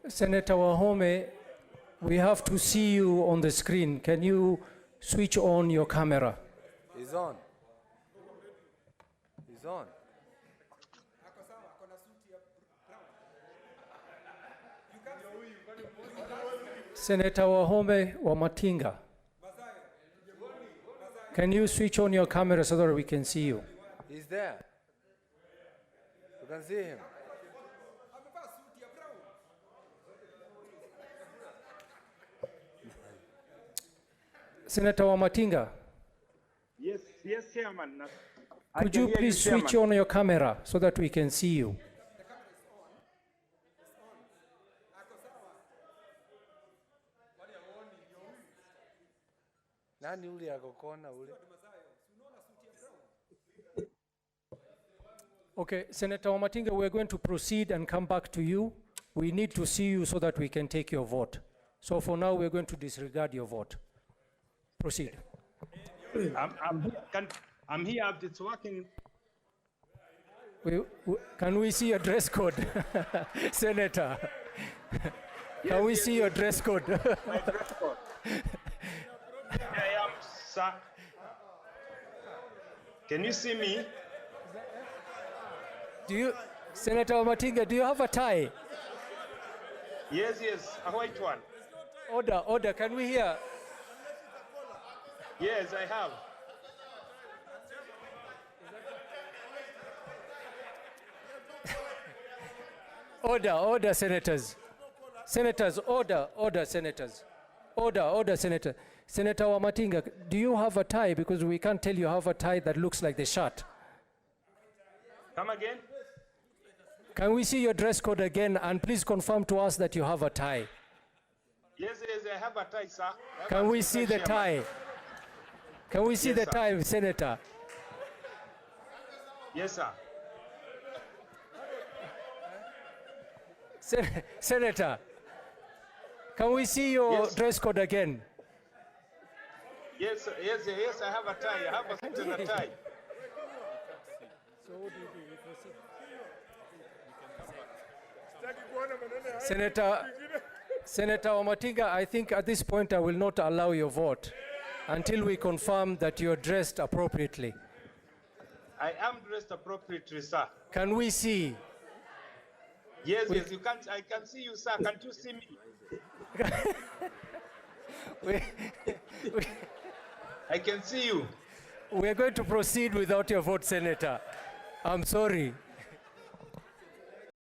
Senator Wahome, we have to see you on the screen. Can you switch on your camera? He's on. He's on. Senator Wahome Wamatinga, can you switch on your camera so that we can see you? He's there. You can see him. Senator Wamatinga, Yes, Chairman. could you please switch on your camera so that we can see you? Nani uli akokona uli? Okay, Senator Wamatinga, we're going to proceed and come back to you. We need to see you so that we can take your vote. So for now, we're going to disregard your vote. Proceed. I'm here. It's working. Can we see your dress code, Senator? Can we see your dress code? My dress code. I am, sir. Can you see me? Senator Wamatinga, do you have a tie? Yes, a white one. Order, can we hear? Yes, I have. Order, senators. Senators, order, senators. Order, senator. Senator Wamatinga, do you have a tie? Because we can't tell you have a tie that looks like the shirt. Come again? Can we see your dress code again, and please confirm to us that you have a tie? Yes, I have a tie, sir. Can we see the tie? Can we see Yes, the sir. tie, Senator? Yes, sir. Senator, can we see your Yes. dress code again? Yes, I have a tie. I have a suit and a tie. So what do? We proceed. Senator Wamatinga, I think at this point I will not allow your vote until we confirm that you're dressed appropriately. I am dressed appropriately, sir. Can we see? Yes, you can't. I can see you, sir. Can't you see me? I can see you. We're going to proceed without your vote, Senator. I'm sorry.